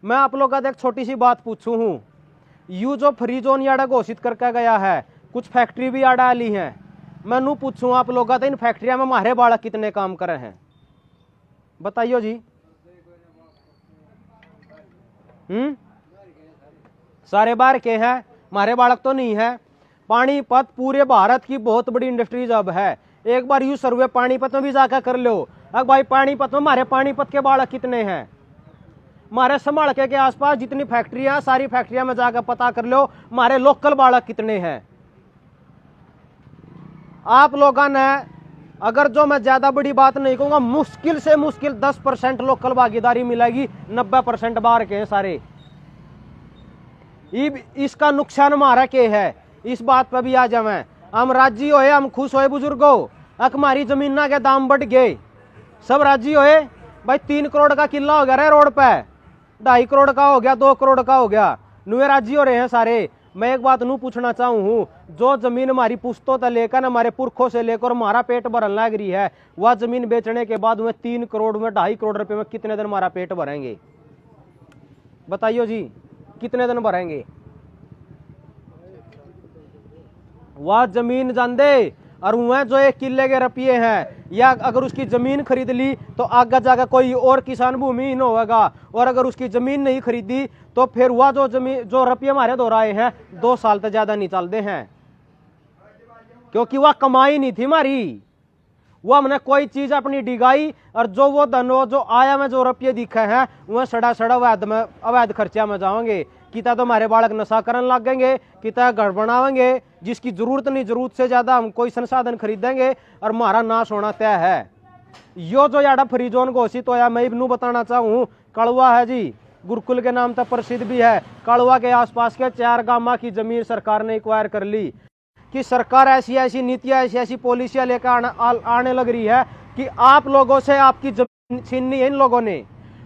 मैं आप लोगों का एक छोटी सी बात पूछूं हूँ, यू जो फ्री जोन याडा घोषित करके गया है, कुछ फैक्ट्री भी याडा ली है। मैं नू पूछूं आप लोगों का, इन फैक्ट्रिया में हमारे बालक कितने काम करे हैं, बताइयो जी। सारे बाहर के हैं, हमारे बालक तो नहीं है। पानीपत पूरे भारत की बहुत बड़ी इंडस्ट्रीज अब है। एक बार यू सर्वे पानीपत में भी जाकर कर लो। अब भाई पानीपत में हमारे पानीपत के बालक कितने हैं, हमारे समालके के आसपास जितनी फैक्ट्रियां, सारी फैक्ट्रियां में जाकर पता कर लो हमारे लोकल बालक कितने हैं। आप लोगों ने, अगर जो मैं ज्यादा बड़ी बात नहीं कहूंगा, मुश्किल से मुश्किल 10% लोकल भागीदारी मिलेगी, 90% बाहर के हैं सारे। इसका नुकसान हमारा के है, इस बात पर भी आ जाए। हम राजी होए, हम खुश होए बुजुर्गो, हमारी जमीना के दाम बढ़ गए, सब राजी होए। भाई 3 करोड़ का किला हो गया रे रोड पे, 2.5 करोड़ का हो गया, 2 करोड़ का हो गया, नुए राजी हो रहे हैं सारे। मैं एक बात नू पूछना चाहूँ हूँ, जो जमीन हमारी पुश्तों से लेकर, हमारे पुरखों से लेकर हमारा पेट भरन लग रही है, वह जमीन बेचने के बाद में 3 करोड़ में 2.5 करोड़ रुपए में कितने दिन हमारा पेट भरेंगे, बताइयो जी, कितने दिन भरेंगे। वह जमीन जान दे, और वह जो 1 किले के रुपये हैं, या अगर उसकी जमीन खरीद ली तो आगे जाकर कोई और किसान भूमिहीन होगा, और अगर उसकी जमीन नहीं खरीदी तो फिर वह जो जमीन, जो रुपये हमारे दोहराए हैं 2 साल तक ज्यादा नहीं चलते हैं, क्योंकि वह कमाई नहीं थी हमारी। वो हमने कोई चीज अपनी डिगाई, और जो वो धन, जो आया में जो रुपये दिखे हैं, वह सड़ा सड़ा अवैध खर्चा में जाओगे। किता तो हमारे बालक नशा करने लगेंगे, किता घर बनावेंगे, जिसकी जरूरत नहीं, जरूरत से ज्यादा हम कोई संसाधन खरीदेंगे, और हमारा नाश होना तय है। यो जो याडा फ्री जोन घोषित होया, मैं इबनू बताना चाहूँ, कड़वा है जी, गुरुकुल के नाम तक प्रसिद्ध भी है। कड़वा के आसपास के 4 गामा की जमीन सरकार ने एक्वायर कर ली। कि सरकार ऐसी ऐसी नीतियां, ऐसी ऐसी पॉलिसियां लेकर आने लग रही है कि आप लोगों से आपकी जमीन छीननी है इन लोगों ने,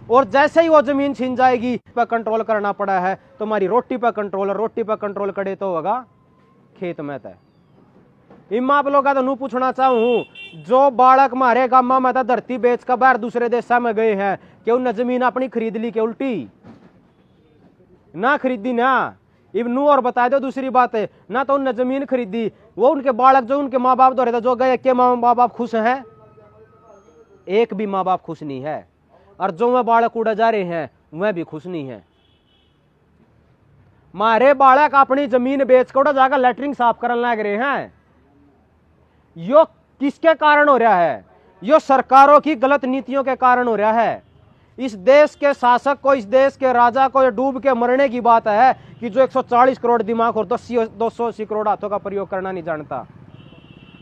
और जैसे ही वो जमीन छीन जाएगी पर कंट्रोल करना पड़ा है। तो हमारी रोटी पर कंट्रोल, रोटी पर कंट्रोल करे तो होगा खेत में तय। इमा आप लोग का तो नू पूछना चाहूँ, जो बालक हमारे गामा में था धरती बेच कर बाहर दूसरे देशा में गए हैं, कि उन्हें जमीन अपनी खरीद ली के उल्टी ना खरीदी ना। इब्नू और बता दो दूसरी बात है ना, तो उन्हें जमीन खरीदी, वो उनके बालक जो उनके माँ बाप दौरे थे, जो गए, के माँ बाप खुश हैं? एक भी माँ बाप खुश नहीं है। और जो वह बालक उड़ा जा रहे हैं वह भी खुश नहीं है। मारे बालक अपनी जमीन बेचकर जाकर लेटरिंग साफ करने लग रहे हैं। यो किसके कारण हो रहा है? यो सरकारों की गलत नीतियों के कारण हो रहा है। इस देश के शासक को, इस देश के राजा को ये डूब के मरने की बात है कि जो 140 करोड़ दिमाग और 280 करोड़ हाथों का प्रयोग करना नहीं जानता।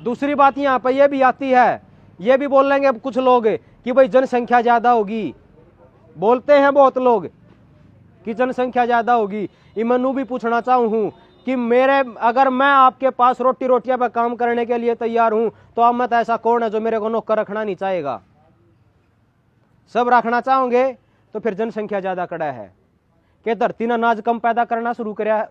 दूसरी बात यहाँ पर यह भी आती है, ये भी बोल लेंगे कुछ लोग कि भाई जनसंख्या ज्यादा होगी, बोलते हैं बहुत लोग कि जनसंख्या ज्यादा होगी। इमनू भी पूछना चाहूँ कि अगर मैं आपके पास रोटियां पर काम करने के लिए तैयार हूं, तो अब मत ऐसा कौन है जो मेरे को नौकर रखना नहीं चाहेगा? सब रखना चाहोगे तो फिर जनसंख्या ज्यादा कड़ा है कि धरती ने अनाज कम पैदा करना शुरू कर,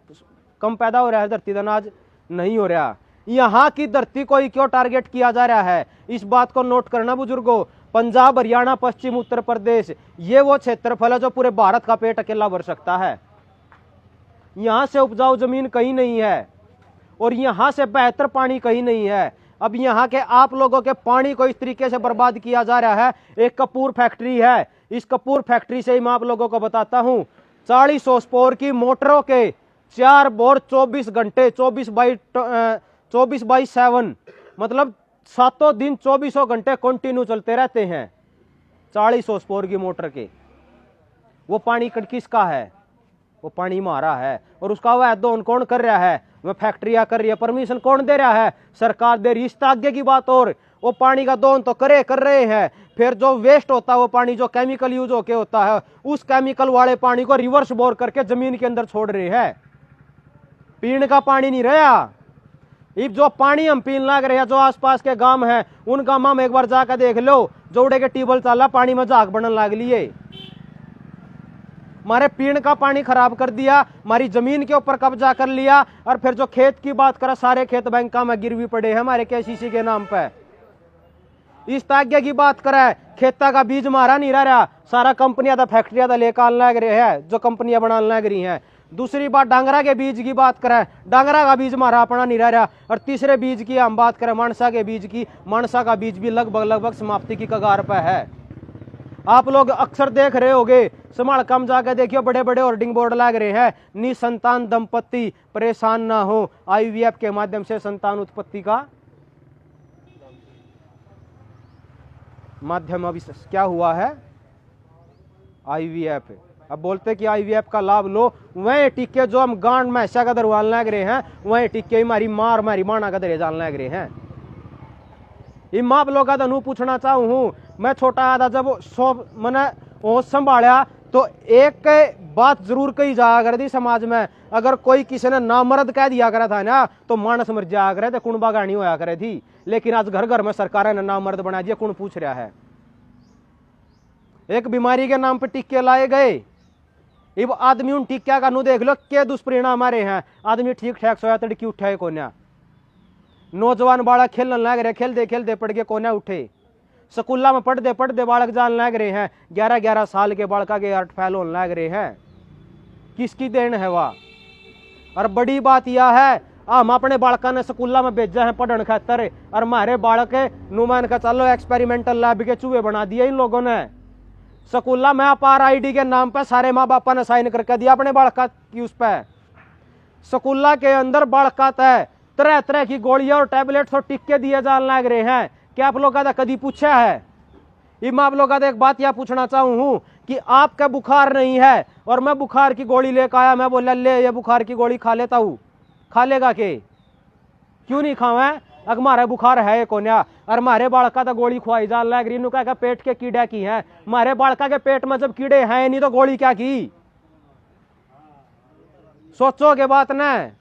कम पैदा हो रहा है, धरती का अनाज नहीं हो रहा। यहाँ की धरती को ही क्यों टारगेट किया जा रहा है, इस बात को नोट करना बुजुर्गों। पंजाब, हरियाणा, पश्चिम उत्तर प्रदेश, ये वो क्षेत्रफल है जो पूरे भारत का पेट अकेला भर सकता है। यहाँ से उपजाऊ जमीन कहीं नहीं है, और यहाँ से बेहतर पानी कहीं नहीं है। अब यहाँ के आप लोगों के पानी को इस तरीके से बर्बाद किया जा रहा है। एक कपूर फैक्ट्री है, इस कपूर फैक्ट्री से ही मैं आप लोगों को बताता हूँ, 40 हॉर्सपावर की मोटरों के 4 बोर 24 घंटे 24/7, मतलब 7 दिन 24 घंटे कंटिन्यू चलते रहते हैं। 40 हॉर्सपावर की मोटर के, वो पानी किसका है? वो पानी हमारा है। और उसका वह दोहन कौन कर रहा है? वह फैक्ट्रियां कर रही है। परमिशन कौन दे रहा है? सरकार दे रही। इस आगे की बात, और वो पानी का दोहन तो कर रहे हैं, फिर जो वेस्ट होता है वो पानी जो केमिकल यूज होके होता है, उस केमिकल वाले पानी को रिवर्स बोर करके जमीन के अंदर छोड़ रहे हैं। पीने का पानी नहीं रहा। अब जो पानी हम पीने लग रहे हैं, जो आसपास के गांव हैं, उन गांव में एक बार जाकर देख लो, जोड़े के ट्यूबवेल चाला, पानी में झाग बनने लग लिए। हमारे पीने का पानी खराब कर दिया, हमारी जमीन के ऊपर कब्जा कर लिया, और फिर जो खेत की बात करें, सारे खेत बैंकों में गिरवी पड़े हैं हमारे केसीसी के नाम पे। इस ताग्य की बात करे, खेता का बीज मारा नहीं रहा, सारा कंपनियां फैक्ट्रियां लेकर लग रहे हैं, जो कंपनियां बनाने लग रही हैं। दूसरी बात डांगरा के बीज की बात करें, डांगरा का बीज मारा अपना नहीं रहा। और तीसरे बीज की हम बात करें मानसा के बीज की, मानसा का बीज भी लगभग समाप्ति की कगार पर है। आप लोग अक्सर देख रहे होंगे, संभाल कम जाकर देखियो, बड़े बड़े होर्डिंग बोर्ड लग रहे हैं, निसंतान दंपत्ति परेशान ना हो, आईवीएफ के माध्यम से संतान उत्पत्ति का माध्यम अभी क्या हुआ है, आईवीएफ। अब बोलते कि आईवीएफ का लाभ लो, वह टीके जो हम गांड में ऐसा का दरवान लग रहे हैं, वह टीके हमारी मार हमारी माना का दरे जान लग रहे हैं। इन आप लोग का तो पूछना चाहूँ हूँ, मैं छोटा आधा जब मैंने वो संभाला तो एक बात जरूर कही जाया कर दी समाज में, अगर कोई किसी ने नामर्द कह दिया करा था ना तो मानस मर जाया करे थे, कुण बागानी होया करे थी। लेकिन आज घर घर में सरकार ने नामर्द बना दिया, कौन पूछ रहा है। एक बीमारी के नाम पे टीके लाए गए, अब आदमी उन टीका का नु देख लो क्या दुष्परिणाम आ रहे हैं। आदमी ठीक ठाक सोया तड़की उठा है कोन्या, नौजवान बालक खेलने लग रहे, खेलते खेलते पड़ के कोन्या उठे, स्कूला में पढ़ते पढ़ते बालक जान लग रहे हैं, 11-11 साल के बालका के हार्ट फेल होने लग रहे हैं। किसकी देन है वह। और बड़ी बात यह है, हम अपने बालका ने स्कूला में भेजा है पढ़ने खातर, और हमारे बालक नुमान का चलो एक्सपेरिमेंटल लैब के चूहे बना दिए इन लोगों ने। स्कूला में अपार आईडी के नाम पर सारे माँ बापा ने साइन करके दिया अपने बालका की उस पर। स्कूला के अंदर बालका तय तरह तरह की गोलियां और टैबलेट्स और टिक्के दिए जान लग रहे हैं। क्या आप लोग का कभी पूछा है। मैं आप लोग का एक बात यह पूछना चाहूँ हूँ कि आपका बुखार नहीं है और मैं बुखार की गोली लेकर आया, मैं बोला ले ये बुखार की गोली खा लेता हूँ, खा लेगा के क्यों नहीं खावे, अगर हमारा बुखार है कोन्या। और हमारे बालका तो गोली खुआई जान लग रही, का पेट के कीड़ा की है। हमारे बालका के पेट में जब कीड़े हैं नहीं तो गोली क्या की। सोचोगे बात न,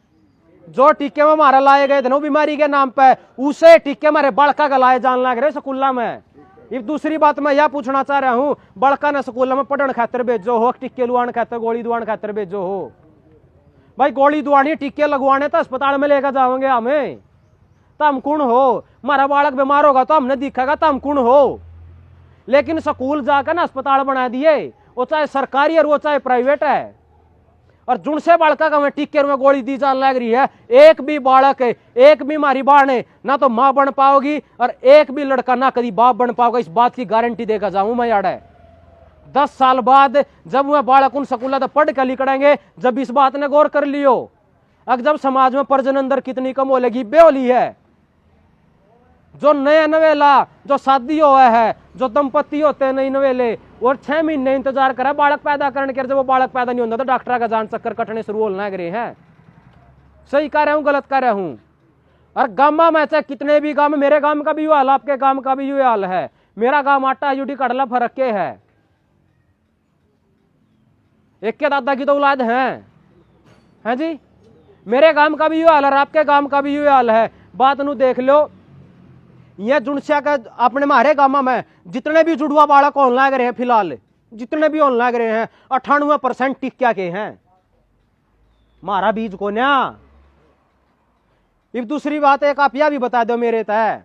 जो टीके में हमारा लाए गए थे ना बीमारी के नाम पे, उसे टीके हमारे बालका का लाए जान लग रहे स्कूला में। ये दूसरी बात मैं यह पूछना चाह रहा हूं, बालका ने स्कूल में पढ़ने खातर भेजो हो, टिक्के लुआने खातर गोली दुआने खातर भेजो हो। भाई गोली दुआनी टिक्के लगवाने तो अस्पताल में लेकर जाओगे हमें, तो हम कौन हो। हमारा बालक बीमार होगा तो हमने दिखेगा तो हम कौन हो। लेकिन स्कूल जाकर ना अस्पताल बना दिए, वो चाहे सरकारी और वो चाहे प्राइवेट है। और जुन से बालका का टिक्के में गोली दी जान लग रही है, एक भी बालक एक भी हमारी बाण ना तो मां बन पाओगी और एक भी लड़का ना कभी बाप बन पाओगा, इस बात की गारंटी देकर जाऊं मैं यार। 10 साल बाद जब वह बालक उन स्कूल तो पढ़ कर निकलेंगे, जब इस बात ने गौर कर लियो, अब जब समाज में प्रजनन दर कितनी कम हो लगी, बेहोली है। जो नया नवेला जो शादी हुआ है, जो दंपति होते हैं नई नवेले, और 6 महीने इंतजार करा बालक पैदा करने के, जब वो बालक पैदा नहीं होता तो डॉक्टर का जान चक्कर कटने शुरू होने लग रहे हैं। सही कह रहा हूं गलत कह रहा हूं। और गामा में चाहे कितने भी गांव, मेरे गांव का भी हाल, आपके गांव का भी हाल है। मेरा गांव आटा यूटी कड़ला फर्क के है, एक के दादा की तो औलाद है जी। मेरे गांव का भी हाल है और आपके गांव का भी हाल है। बात नु देख लो, ये जुड़सिया का अपने मारे गामा में जितने भी जुड़वा बालक होने लग रहे हैं, फिलहाल जितने भी होने लग रहे हैं 98% टिक्का के हैं, मारा बीज को ना। इब दूसरी बात एक आप यह भी बता दो मेरे तय,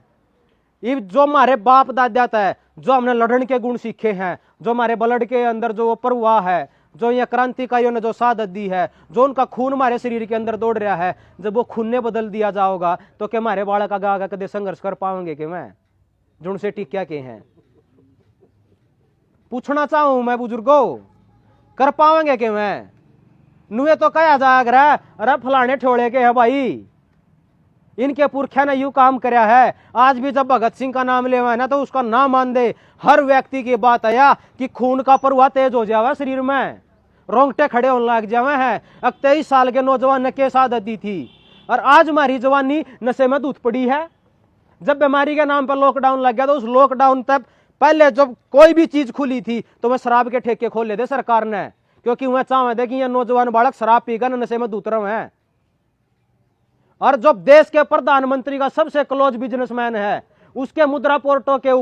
इब जो हमारे बाप दादा तय जो हमने लड़न के गुण सीखे हैं, जो हमारे ब्लड के अंदर जो प्रवाह है, जो ये क्रांतिकारियों ने जो सादत दी है, जो उनका खून हमारे शरीर के अंदर दौड़ रहा है, जब वो खून ने बदल दिया जाओगा तो क्या हमारे बालक आगे कदे संघर्ष कर पाएंगे कि मैं जुन से टिक्या के हैं। पूछना चाहूं मैं बुजुर्गों, कर पाएंगे कि मैं नुए तो कहा जाग रहा, अरे फलाने ठोड़े के है भाई, इनके पुरखा ने यूं काम कराया है। आज भी जब भगत सिंह का नाम लेवा है ना तो उसका नाम मान दे, हर व्यक्ति की बात आया कि खून का प्रवाह तेज हो जावा शरीर में, रोंगटे खड़े होने लग जावे हैं। अब 23 साल के नौजवान ने कैसा आदत दी थी और आज हमारी जवानी नशे में दूध पड़ी है। जब बीमारी के नाम पर लॉकडाउन लग गया तो उस लॉकडाउन तक पहले जब कोई भी चीज खुली थी तो वह शराब के ठेके खोले थे सरकार ने, क्योंकि वह चाहे थे कि यह नौजवान बालक शराब पीकर नशे में दूत रहे हैं। और जो देश के प्रधानमंत्री का सबसे क्लोज बिजनेसमैन है, उसके मुद्रा पोर्टों के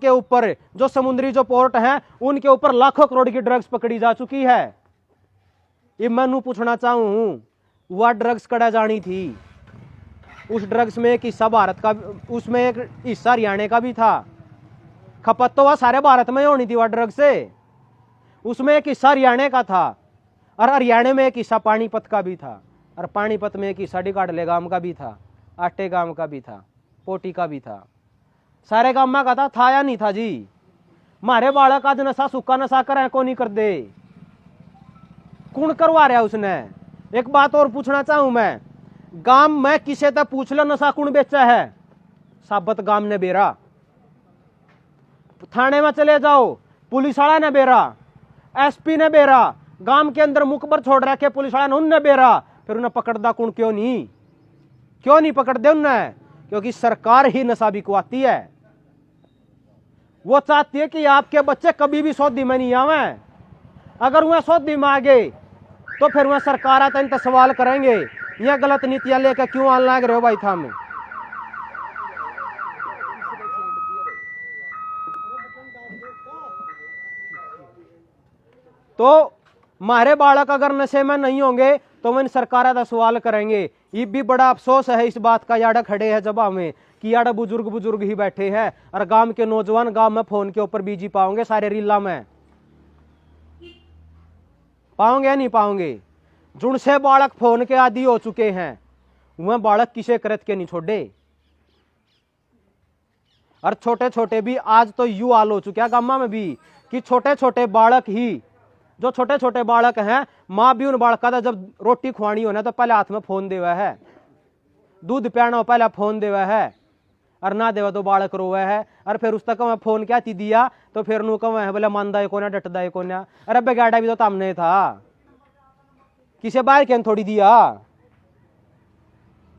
ऊपर जो समुद्री जो पोर्ट हैं उनके ऊपर लाखों करोड़ की ड्रग्स पकड़ी जा चुकी है। ये मैं पूछना चाहूं वह ड्रग्स कड़ा जानी थी, उस ड्रग्स में एक हिस्सा भारत का, उसमें एक हिस्सा हरियाणा का भी था। खपत तो वह सारे भारत में होनी थी वह ड्रग से, उसमें एक हिस्सा हरियाणा का था, और हरियाणा में एक हिस्सा पानीपत का भी था, और पानीपत में एक हिस्सा डिकाडले गांव का भी था, आटे गांव का भी था, पोटी का भी था, सारे गांव में का था या नहीं था जी। मारे बालक आज नशा सूखा नशा करे को नहीं कर दे, कौन करवा रहा उसने। एक बात और पूछना चाहूं मैं, गांव में किसे तक पूछ लो नशा कौन बेचा है, साबत गांव ने बेरा। थाने में चले जाओ, पुलिस वाला ने बेरा, एसपी ने बेरा, गांव के अंदर मुखबर छोड़ रखे पुलिस वाला ने, उनने बेरा, फिर उन्हें पकड़दा कौन, क्यों नहीं पकड़ते उन्हें? क्योंकि सरकार ही नशा बिकवाती है। वो चाहती है कि आपके बच्चे कभी भी सौदी में नहीं आवे। अगर वह सौदी में आ गए तो फिर वह सरकार आता इनसे सवाल करेंगे, यह गलत नीतियां लेकर क्यों आने लग रहे हो भाई थामे। तो मारे बालक अगर नशे में नहीं होंगे तो वह सरकार का सवाल करेंगे। ये भी बड़ा अफसोस है इस बात का, याड़ा खड़े हैं जवाब में कि याड़ा बुजुर्ग ही बैठे हैं, और गांव के नौजवान गांव में फोन के ऊपर बीजी पाओगे, सारे रीला में पाओगे या नहीं पाओगे। जुड़ से बालक फोन के आदि हो चुके हैं, वह बालक किसे करत के नहीं छोड़े। और छोटे छोटे भी आज तो यू हाल हो चुका है गांव में भी कि छोटे छोटे बालक ही, जो छोटे छोटे बालक हैं, माँ भी उन बालका था जब रोटी खुआनी हो ना तो पहले हाथ में फोन देवा है, दूध पियाना हो पहले फोन देवा है, और ना देवा तो बालक रोवे है, और फिर उस तक मैं फोन क्या थी दिया तो फिर नू कम है बोले मानदा को ना डटदा को ना। अरे बेगाड़ा भी तो हमने था, किसे बाहर क्या थोड़ी दिया।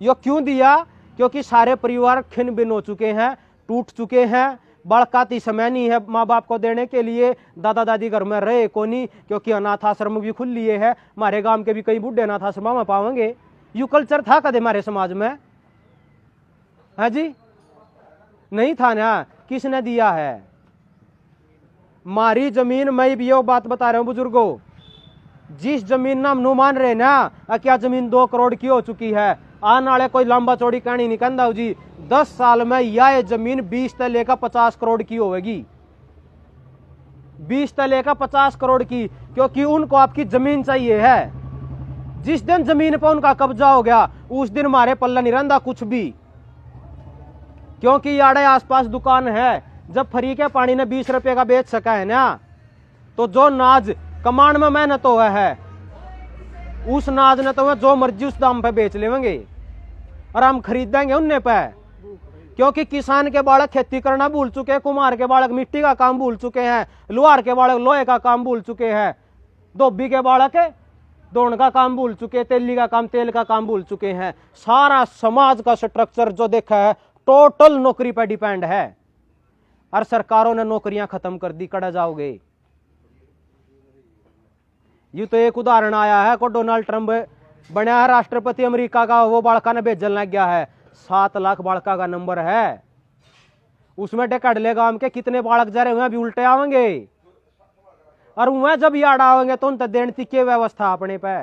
यो क्यों दिया? क्योंकि सारे परिवार खिन बिन हो चुके हैं, टूट चुके हैं, बड़काती समय नहीं है माँ बाप को देने के लिए, दादा दादी घर में रहे को नहीं, क्योंकि अनाथ आश्रम भी खुल लिए है। हमारे गांव के भी कई बुढ़े अनाथ आश्रम में पाएंगे। यू कल्चर था कदे हमारे समाज में? है जी, नहीं था ना। किसने दिया है? मारी जमीन, मैं भी ये बात बता रहा हूं बुजुर्गों, जिस जमीन नाम नु मान रहे ना, क्या जमीन 2 करोड़ की हो चुकी है। आने वाले कोई लंबा चौड़ी कहानी नहीं कहता जी, 10 साल में यह जमीन 20 से लेकर 50 करोड़ की होगी, 20 से लेकर 50 करोड़ की, क्योंकि उनको आपकी जमीन चाहिए है। जिस दिन जमीन पर उनका कब्जा हो गया उस दिन हमारे पल्ला नहीं रहता कुछ भी, क्योंकि याडे आसपास दुकान है। जब फ्री के पानी ने 20 रुपए का बेच सका है ना, तो जो नाज कमांड में मेहनत हुआ है उस नाज ने तो जो मर्जी उस दाम पे बेच लेंगे, और हम खरीदेंगे उन्हें पे। क्योंकि किसान के बालक खेती करना भूल चुके हैं, कुम्हार के बालक मिट्टी का काम भूल चुके हैं, लोहार के बालक लोहे का काम भूल चुके हैं, धोबी के बालक दौड़ का काम भूल चुके हैं, तेली का काम तेल का काम भूल चुके हैं। सारा समाज का स्ट्रक्चर जो देखा है टोटल नौकरी पर डिपेंड है, और सरकारों ने नौकरियां खत्म कर दी। कड़ा जाओगे। ये तो एक उदाहरण आया है को डोनाल्ड ट्रंप बना है राष्ट्रपति अमेरिका का, वो बालका ने भेजन लग गया है। 7 लाख बालका का नंबर है, उसमें डेकड़ले गांव के कितने बालक जा रहे हैं भी उल्टे आवेंगे, और वह जब याद आवेंगे तो उन देने की व्यवस्था अपने पे।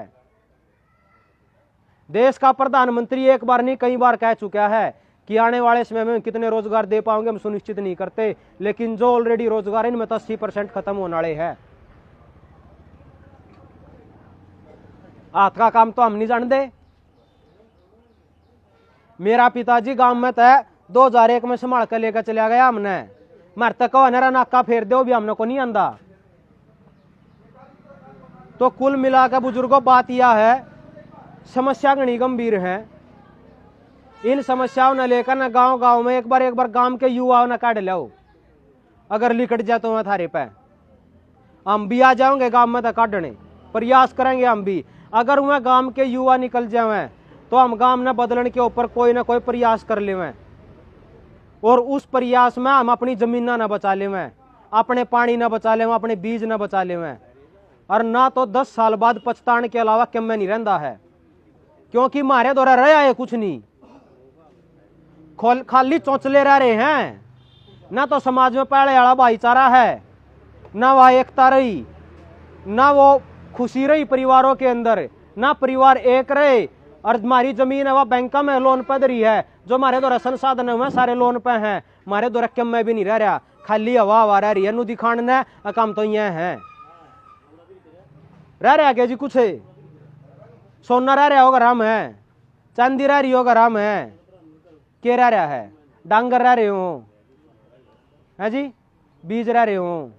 देश का प्रधानमंत्री एक बार नहीं कई बार कह चुका है कि आने वाले समय में कितने रोजगार दे पाओगे हम सुनिश्चित नहीं करते, लेकिन जो ऑलरेडी रोजगार इनमें तो 80% खत्म होने वाले हैं। हाथ का काम तो हम नहीं जानते। मेरा पिताजी गांव में तय 2001 में संभाल कर लेकर चला गया, हमने मर तक नरा नाका फेर दो भी हमने को नहीं आंदा। तो कुल मिलाकर बुजुर्गों बात यह है, समस्या घनी गंभीर है। इन समस्याओं ने लेकर ना गांव गांव में एक बार गांव के युवाओं ने काट लो, अगर लिकट जाए तो मैं थारे पे हम भी आ जाओगे गांव में तो काटने प्रयास करेंगे हम भी। अगर वह गांव के युवा निकल जाए तो हम गांव ने बदलने के ऊपर कोई ना कोई प्रयास कर ले, और उस प्रयास में हम अपनी जमीन ना बचा ले, अपने पानी ना बचा ले, अपने बीज ना बचा ले, और ना तो 10 साल बाद पछताने के अलावा क्या में नहीं रहता है। क्योंकि हमारे द्वारा रहा है कुछ नहीं, खाली चौंचले रह रहे हैं। ना तो समाज में पहले वाला भाईचारा है, ना वह एकता रही, ना वो खुशी रही परिवारों के अंदर, ना परिवार एक रहे। और हमारी जमीन है वह बैंक में लोन पे धरी है, जो हमारे द्वारा संसाधन है वह सारे लोन पे हैं, हमारे द्वारा कम में भी नहीं रह रहा, खाली हवा हवा रह रही है, नदी खान काम तो ये है रह रहा क्या जी, कुछ सोना रह रहा होगा राम है, चांदी रह रही होगा राम है, के रह रहा है, डांगर रह रहे हो है जी, बीज रह रहे हो।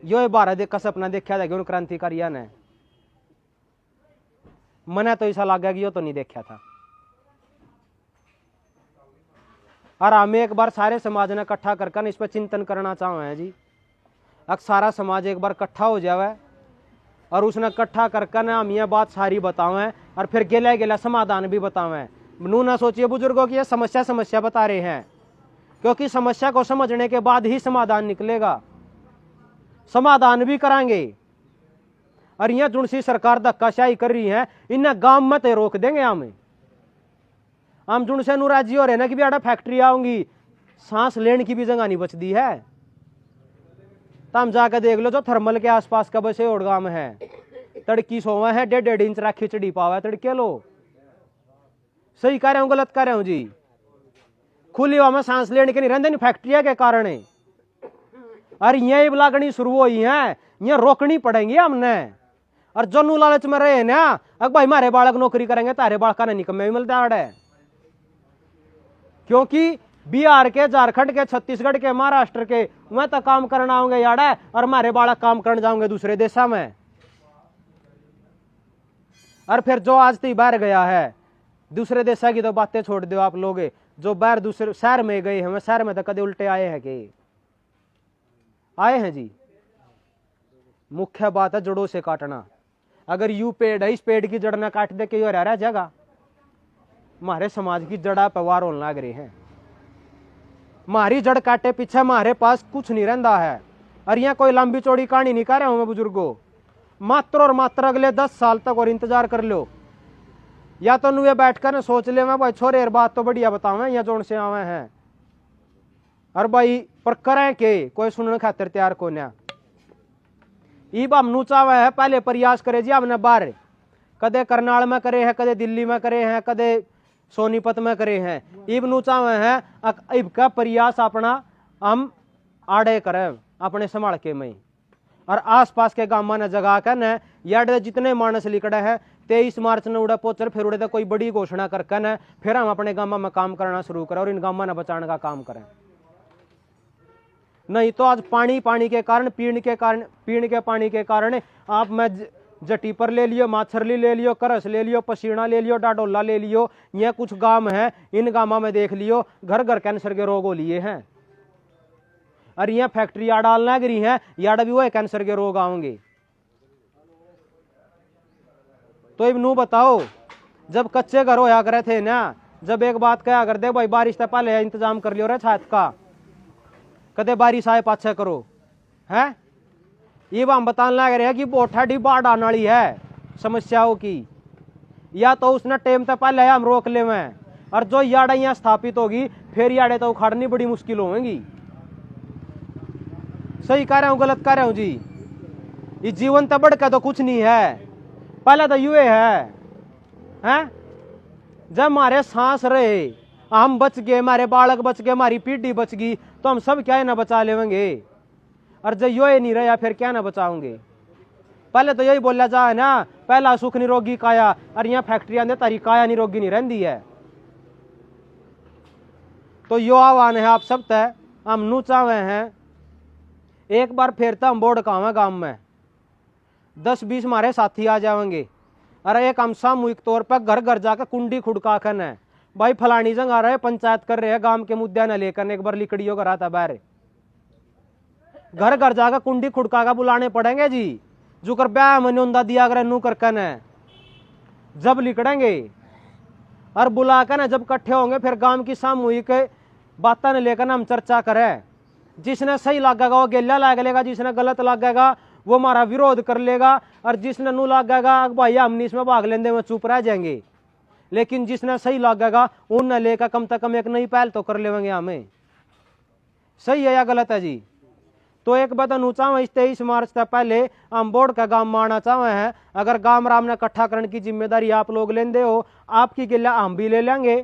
यो भारत का सपना देखा था क्रांतिकारियों ने, मने तो ऐसा लगा कि यो तो नहीं देखा था। और हमें एक बार सारे समाज ने इकट्ठा करके इस पर चिंतन करना चाहो है जी, अगर सारा समाज एक बार इकट्ठा हो जावे और उसने इकट्ठा करके ना हम ये बात सारी बतावें और फिर गेला गेला समाधान भी बतावें। नू ना सोचिए बुजुर्गों की ये समस्या बता रहे हैं, क्योंकि समस्या को समझने के बाद ही समाधान निकलेगा, समाधान भी कराएंगे। और यह जुन सी सरकार धक्काशाही कर रही है इन्हें गांव में तो रोक देंगे, हम जुन से नू राजी हो रहे ना कि बेटा फैक्ट्री आऊंगी, सांस लेने की भी जगह नहीं बचती है। तो हम जाकर देख लो जो थर्मल के आसपास का बसे और गांव है, तड़की सोवा है 1.5 इंच राखी चढ़ी पावा तड़के लो। सही कह रहा हूं गलत कह रहा हूं जी? खुली हवा में सांस लेने के नहीं रहते फैक्ट्रिया के कारण, और यही लागनी शुरू हुई है, ये रोकनी पड़ेंगी हमने। और जो नू लालच में रहे ना अब भाई हमारे बालक नौकरी करेंगे तारे बालक का निकम में भी मिलता है, क्योंकि बिहार के, झारखंड के, छत्तीसगढ़ के, महाराष्ट्र के वहां तक काम करना होंगे यार, और हमारे बालक काम करने जाओगे दूसरे देशों में। और फिर जो आज तक बाहर गया है दूसरे देशों की तो बातें छोड़ दो आप लोग, जो बाहर दूसरे शहर में गए हैं, शहर में तो कदे उल्टे आए हैं कि आए हैं जी। मुख्य बात है जड़ों से काटना। अगर यू पेड़ है, इस पेड़ की जड़ ना काट दे के रह जाएगा, हमारे समाज की जड़ा पवार होने लग रही है। हमारी जड़ काटे पीछे हमारे पास कुछ नहीं रहता है। और यहाँ कोई लंबी चौड़ी कहानी नहीं कह रहा हूं मैं बुजुर्गों, मात्र और मात्र अगले 10 साल तक और इंतजार कर लो, या तो नुए बैठकर न सोच ले मैं भाई छोरे यार बात तो बढ़िया बतावे या जोन से आवे हैं, और भाई पर करें के कोई सुनने खातिर तैयार को ना। ईब हम नू चावे है पहले प्रयास करे जी, हमने बाहर कदे करनाल में करे हैं, कदे दिल्ली में करे हैं, कदे सोनीपत में करे हैं, ईब नू चावे हैं इब का प्रयास अपना हम आड़े करें अपने संभाल के में, और आस पास के गाँव में जगा कर न याड जितने मानस लिकड़े हैं 23 मार्च ने उड़ा पोचर फिर उड़े तो कोई बड़ी घोषणा करके न फिर हम अपने गाँव में काम करना शुरू करें और इन गाँव में बचाने का काम करें। नहीं तो आज पानी के कारण, पीने के पानी के कारण आप मैं जटी पर ले लियो, माछरली ले लियो, करस ले लियो, पसीना ले लियो, डाडोला ले लियो, ये कुछ गांव है, इन गांवों में देख लियो घर घर कैंसर के रोग हो लिए हैं। और ये फैक्ट्री डालना गिरी है, याड भी वो कैंसर के रोग आएंगे। तो इब नू बताओ, जब कच्चे घर होया करे थे ना, जब एक बात कहा कर दे भाई बारिश से पहले इंतजाम कर लियो रे छात का, कदे बारिश आए पाछे करो है। ये हम बताने लग रहे हैं कि बोठा डी बाढ़ आने वाली है समस्याओं की, या तो उसने टेम से पहले हम रोक ले में, और जो याड़ा यहाँ स्थापित होगी फिर याड़े तो उखाड़नी बड़ी मुश्किल होगी। सही कह रहा हूं गलत कह रहा हूं जी? ये जीवन तो बढ़ के तो कुछ नहीं है, पहले तो युए है जब हमारे सांस रहे, हम बच गए, हमारे बालक बच गए, हमारी पीढ़ी बच गई, तो हम सब क्या है ना बचा लेंगे। और जब यो नहीं रहा फिर क्या ना बचाओगे। पहले तो यही बोला जाए ना, पहला सुख निरोगी काया, और यहाँ फैक्ट्रियां दे तारी काया निरोगी नहीं रहती है। तो यो आह्वान है आप सब तय, हम नू चाहे हैं एक बार फिर तो हम बोर्ड का गांव में 10-20 हमारे साथी आ जाएंगे, और एक हम सामूहिक तौर पर घर घर जाकर कुंडी खुड़का कर है भाई फलानी जगह आ रहे पंचायत कर रहे हैं, गांव के मुद्दे न लेकर एक बार लिकड़ियों का रहा था बाहर, घर घर जाकर कुंडी खुड़का का बुलाने पड़ेंगे जी, जो कर ब्याह में नोंदा दिया कर नू करकन है। जब लिकड़ेंगे और बुलाकर ना जब इकट्ठे होंगे फिर गांव की सामूहिक बातें न लेकर हम चर्चा करें, जिसने सही लगेगा वो गेला लाग लेगा, जिसने गलत लगेगा वो हमारा विरोध कर लेगा, और जिसने नू लगेगा भाई हम इसमें भाग लेंगे वो चुप रह जाएंगे। लेकिन जिसने सही लगेगा उन लेकर कम से कम एक नई पहल तो कर लेंगे हमें। सही है या गलत है जी? तो एक बदन ऊंचा में 23 मार्च से पहले हम बोर्ड का गांव मारना चाहे हैं। अगर गांव राम ने इकट्ठा करने की जिम्मेदारी आप लोग लेंदे हो, आपकी गिल्ला हम भी ले लेंगे।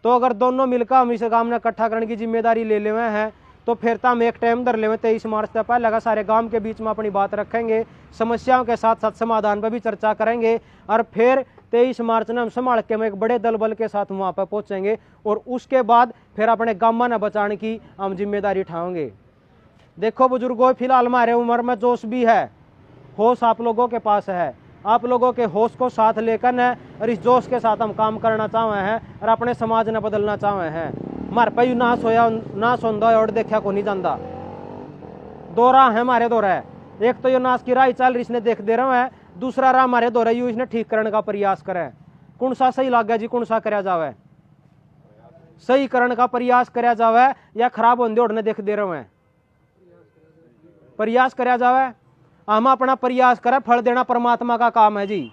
तो अगर दोनों मिलकर हम इस गांव ने इकट्ठा करने की जिम्मेदारी ले ले हैं तो फिर तो हम एक टाइम धर ले 23 मार्च से पहले अगर सारे गांव के बीच में अपनी बात रखेंगे, समस्याओं के साथ साथ समाधान पर भी चर्चा करेंगे और फिर 23 मार्च ने हम संभाल के एक बड़े दल बल के साथ वहाँ पर पहुँचेंगे और उसके बाद फिर अपने गाँव न बचाने की हम जिम्मेदारी उठाएंगे। देखो बुजुर्गों, फिलहाल हमारे उम्र में जोश भी है, होश आप लोगों के पास है। आप लोगों के होश को साथ लेकर न और इस जोश के साथ हम काम करना चाहे हैं और अपने समाज ने बदलना चाहे हैं। हमारे पे ना सोया ना सोंदा और देखा को नहीं जानता। दो राह है हमारे दो राह, एक तो ये नाश की राह चल रही इसने देख दे रहा है, दूसरा राह हमारे दो रही इसने ठीक करने का प्रयास करे। कौन सा सही लग गया जी, कौन सा कराया जावे? सही करने का प्रयास कराया जावे या खराब होने उड़ने देख दे रहे हैं? प्रयास कराया जावे। हम अपना प्रयास करें, फल देना परमात्मा का काम है जी।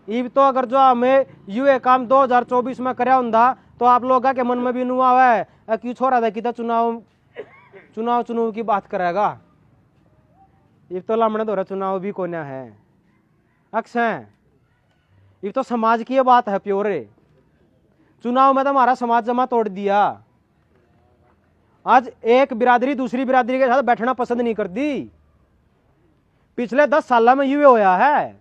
इब तो अगर जो हमें ये काम 2024 में कराया होंदा तो आप लोगों के मन में भी नुआ हुआ है कि छोरा था कि चुनाव की बात करेगा। इब तो लामने दो चुनाव भी कोना है अक्सर। इब तो समाज की ये बात है प्योरे। चुनाव में तो हमारा समाज जमा तोड़ दिया। आज एक बिरादरी दूसरी बिरादरी के साथ बैठना पसंद नहीं करती। पिछले 10 साल में ये होया है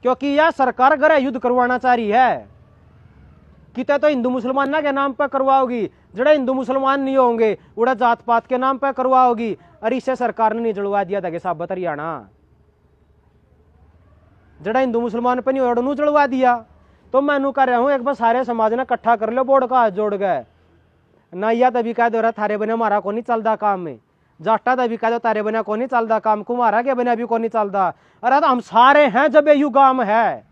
क्योंकि यह सरकार गृह युद्ध करवाना चाह रही है। कितने तो हिंदू मुसलमान के नाम पर करवाओगी, जड़े हिंदू मुसलमान नहीं होंगे उड़ा जात पात के नाम पर करवाओगी। और इससे सरकार ने नहीं जड़वा दिया था कि साबत हरियाणा जड़ा हिंदू मुसलमान पे नहीं हो जड़वा दिया। तो मैं नू कर रहा हूं एक बार सारे समाज ने इकट्ठा कर लो, बोर्ड का हाथ जोड़ गए ना। या तभी कह दो रहा थारे बने हमारा को नहीं चलता काम में, जाटा तभी कह दो तारे बना को नहीं चलता काम, कुमारा के बना भी को नहीं चलता। अरे तो हम सारे हैं जब ये यू काम है।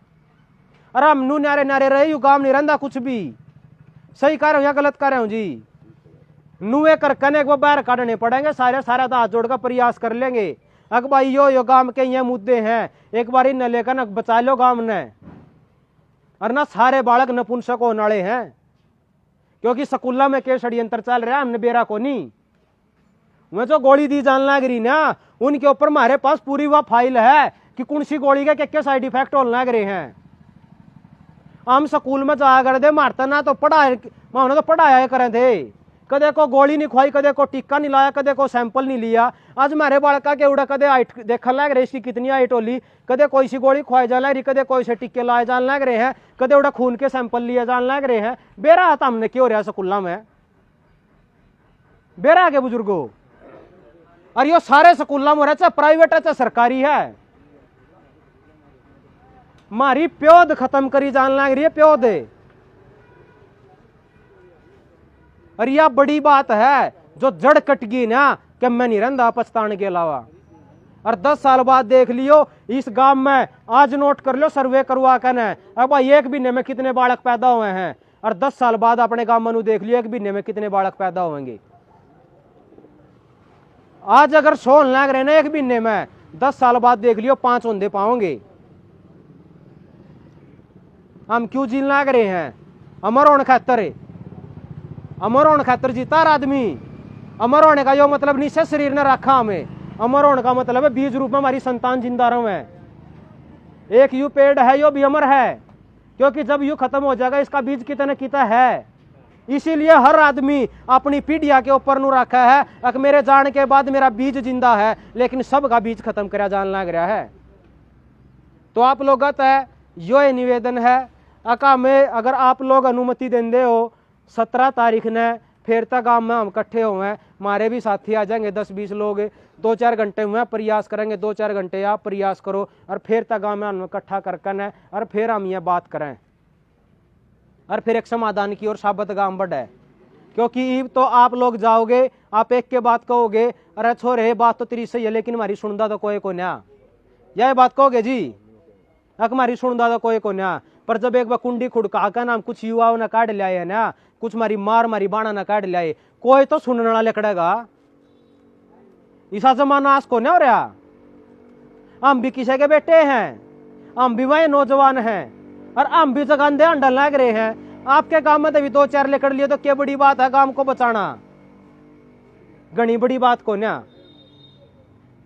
अरे हम नू नारे नारे रहे यू काम नहीं रहता कुछ भी। सही कह रहा हूं या गलत कह रहा हूं जी? नुए कर कने को बाहर काटने पड़ेंगे, सारे तो हाथ जोड़ का प्रयास कर लेंगे। अग भाई यो गांव के ये मुद्दे हैं, एक बार इन लेकर न बचा लो गांव ने। और ना सारे बालक नपुंसक होने वाले हैं क्योंकि स्कूलों में के षड्यंत्र चल रहा है। हमने बेरा को नहीं, मैं जो गोली दी जान लग रही ना उनके ऊपर हमारे पास पूरी वह फाइल है कि कौन सी गोली के क्या साइड इफेक्ट होने लग रहे हैं। हम स्कूल में जाया कर दे मारता ना तो पढ़ाया तो पढ़ाया करें थे। कदे को गोली नहीं खुआई, कदे को टिक्का नहीं लाया, कदे को सैंपल नहीं लिया। आज हमारे बालका के उड़ा कदे हाइट देखने लग रहे इसकी कितनी हाइट होली, कदे कोई सी गोली खुआई जान लग रही, कदे कोई से टिक्के लाए जान लग रहे हैं, कदे उड़ा खून के सैंपल लिए जान लग रहे हैं। बेरा था हमने क्यों रहा स्कूलों में, बेरा के बुजुर्गों। और ये सारे स्कूलों में चाहे प्राइवेट है चाहे सरकारी है, मारी प्योद खत्म करी जान लग रही है, प्योद। और यह बड़ी बात है जो जड़ कट गई ना कि मैं नहीं रहता पछताने के अलावा। और 10 साल बाद देख लियो इस गांव में, आज नोट कर लो सर्वे करवा कर अब भाई एक महीने में कितने बालक पैदा हुए हैं। और 10 साल बाद अपने गांव में देख लियो एक महीने में कितने बालक पैदा होंगे। आज अगर 100 लग रहे ना एक महीने में, 10 साल बाद देख लियो 5 होंदे पाओगे। हम क्यों जीन लग रहे हैं? अमर होने खातर, अमर होने खातर जीता आदमी। अमर होने का जो मतलब निश्चय शरीर ने रखा हमें, अमर होने का मतलब है बीज रूप में हमारी संतान जिंदा रहे। एक यू पेड़ है यो भी अमर है क्योंकि जब यू खत्म हो जाएगा इसका बीज कितना कितना है। इसीलिए हर आदमी अपनी पीढ़िया के ऊपर नु रखा है अगर मेरे जाने के बाद मेरा बीज जिंदा है, लेकिन सबका बीज खत्म करा जान लग रहा है। तो आप लोग यो निवेदन है अका में अगर आप लोग अनुमति देंगे हो 17 तारीख ने फिर तक गाँव में हम इकट्ठे हुए, हमारे भी साथी आ जाएंगे 10-20 लोग। 2-4 घंटे हुए प्रयास करेंगे, 2-4 घंटे आप प्रयास करो और फिर तक गाँव में हम इकट्ठा करके और फिर हम ये बात करें और फिर एक समाधान की ओर साबत गांव बढ़े। क्योंकि तो आप लोग जाओगे, आप एक के बात कहोगे अरे छोरे बात तो तेरी सही है लेकिन हमारी सुनदा तो कोई को ना, यह बात कहोगे जी अक हमारी सुनदा तो कोई को ना। पर जब एक बार कुंडी खुड़का का नाम कुछ युवाओं ने काट लिया है ना, कुछ मारी मारी बाणा ना काट लिया, कोई तो सुनने वाला लकड़ेगा। ऐसा जमाना आज को नहीं हो रहा। हम भी किसी के बेटे हैं, हम भी वही नौजवान हैं और हम भी जगंदे अंडल लग रहे हैं। आपके गांव में तो भी 2-4 लेकर लिए तो क्या बड़ी बात है गांव को बचाना। घनी बड़ी बात को ना।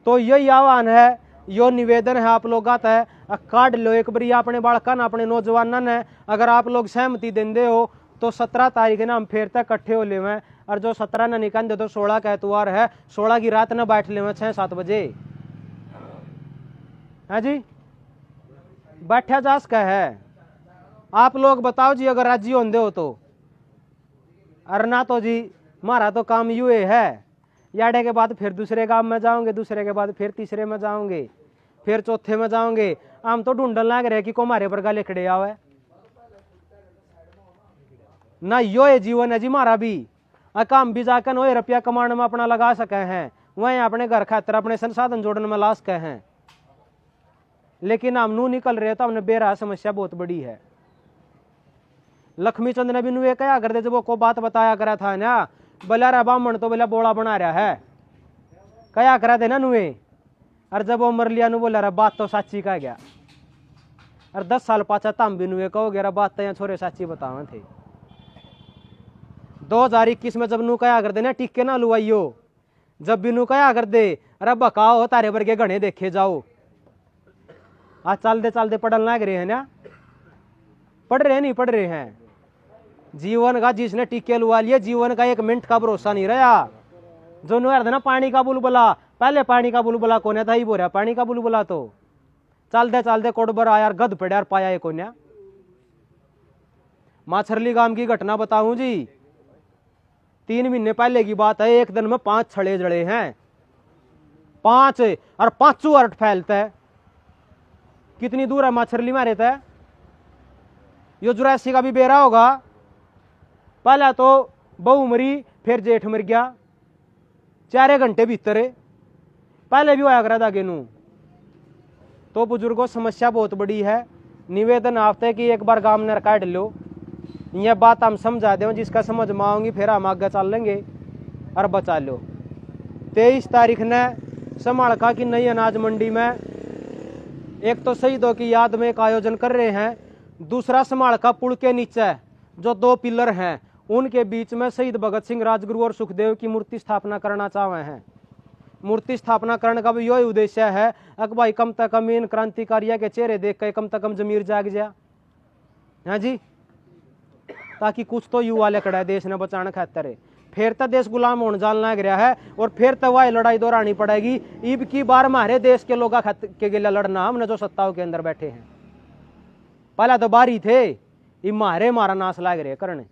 तो यही आह्वान है, यो निवेदन है आप लोग आता है, काट लो एक बार अपने बालका ने, अपने नौजवाना ने। अगर आप लोग सहमति देंदे हो तो 17 तारीख ना हम फिर तक इकट्ठे हो लेवे, और जो 17 न निकाल दे तो 16 का एतवार है, 16 की रात न बैठ लेवे 6-7 बजे। है जी, बैठा जा सका है। आप लोग बताओ जी अगर राजी होंदे हो तो। अरे ना तो जी हमारा तो काम यूँ है, याडे के बाद फिर दूसरे गांव में जाओगे, दूसरे के बाद फिर तीसरे में जाओगे, फिर चौथे में जाओगे। हम तो ढूंढन लग रहे कि को हमारे पर गाले खड़े आवे ना। यो है जीवन है जी हमारा भी। काम भी जाकर वो रुपया कमाने में अपना लगा सके हैं, वहीं अपने घर खातर अपने संसाधन जोड़ने में ला सके हैं। लेकिन हम नू निकल रहे तो हमने बेरा समस्या बहुत बड़ी है। लक्ष्मी चंद ने भी नुए क्या कर दे, जब वो को बात बताया करा था ना, बोला रे बामण तो बोला बोला बना रहा है, क्या करा दे ना नुए। और जब वो मर लिया नु बोला रे बात तो साची कह गया। और 10 साल पाचा तम भी नुए कहो गया बात तो यहाँ छोरे साची बतावे थे। 2021 में जब नू क्या कर दे ना टिक्के ना लुआइयो, जब भी नू क्या कर दे अरे बकाओ तारे वर्गे घने देखे जाओ। आज चलते पढ़ने लग रहे हैं ना, पढ़ रहे नहीं पढ़ रहे हैं। जीवन का जिसने टिक्के लुआ लिए, जीवन का 1 मिनट का भरोसा नहीं रहा। जो नुर ना पानी का बुलबुला, पहले पानी का बुलबुला कोने था ही बोरा पानी का बुलबुला तो चलते कोडबर आया गद पड़ा पाया ये कोन्या। माछरली गांव की घटना बताऊं जी, 3 महीने पहले की बात है। एक दिन में 5 छड़े जड़े हैं, 5 और 5 अर्थ फैलता है। कितनी दूर है माछरली में रहता है, यो जुरासी का भी बेरा होगा। पहला तो बहू मरी, फिर जेठ मर गया 4 घंटे भीतर, पहले भी होया करा था गेनू। तो बुजुर्गों समस्या बहुत बड़ी है। निवेदन आपते है कि एक बार गांव ने काट लो, यह बात हम समझा दें, जिसका समझ में आऊंगी फिर हम आगे चल लेंगे और बचा लो। 23 तारीख ने समाड़का की नई अनाज मंडी में एक तो शहीदों की याद में एक आयोजन कर रहे हैं, दूसरा समाड़का पुल के नीचे जो 2 पिलर हैं उनके बीच में शहीद भगत सिंह, राजगुरु और सुखदेव की मूर्ति स्थापना करना चाहते हैं। मूर्ति स्थापना करने का भी यही उद्देश्य है कि भाई कम से कम इन क्रांतिकारियों के चेहरे देख के कम से कम जमीर जाग जा, हाँ जी, ताकि कुछ तो युवा लकड़ा है देश ने बचाने खातर है। फिर तो देश गुलाम होने जान लग रहा है और फिर तो वह लड़ाई दोहरानी पड़ेगी। ईब की बार हमारे देश के लोग के गिला लड़ना, हमने जो सत्ताओं के अंदर बैठे हैं। पहला तो बारी थे ये मारा नाश लाग रहे करने,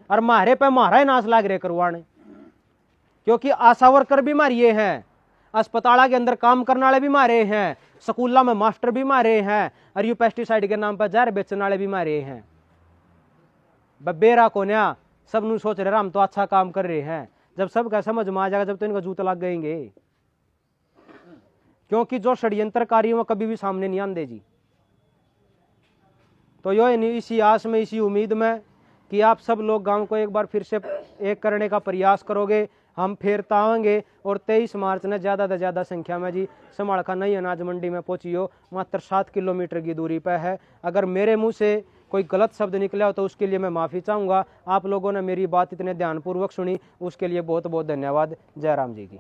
और मारे पे मारा ही नाश लाग रहे करवाने। क्योंकि आशा वर्कर भी मारिए हैं, अस्पताल के अंदर काम करने वाले भी मारे हैं, स्कूलों में मास्टर भी मारे हैं, और यू पेस्टिसाइड के नाम पर जहर बेचने वाले भी मारे हैं। बेरा को न्या सब नु सोच रहे हम तो अच्छा काम कर रहे हैं, जब सबका समझ में आ जाएगा जब तो इनका जूत लग गएंगे। क्योंकि जो षड्यंत्रकारी वो कभी भी सामने नहीं आंदे जी। तो यो इसी आस में, इसी उम्मीद में कि आप सब लोग गांव को एक बार फिर से एक करने का प्रयास करोगे, हम फिर आएंगे। और 23 मार्च ने ज़्यादा से ज़्यादा संख्या में जी समाड़का नई अनाज मंडी में पहुँचियो, मात्र 7 किलोमीटर की दूरी पर है। अगर मेरे मुंह से कोई गलत शब्द निकला हो तो उसके लिए मैं माफ़ी चाहूँगा। आप लोगों ने मेरी बात इतने ध्यानपूर्वक सुनी, उसके लिए बहुत बहुत धन्यवाद। जय राम जी की।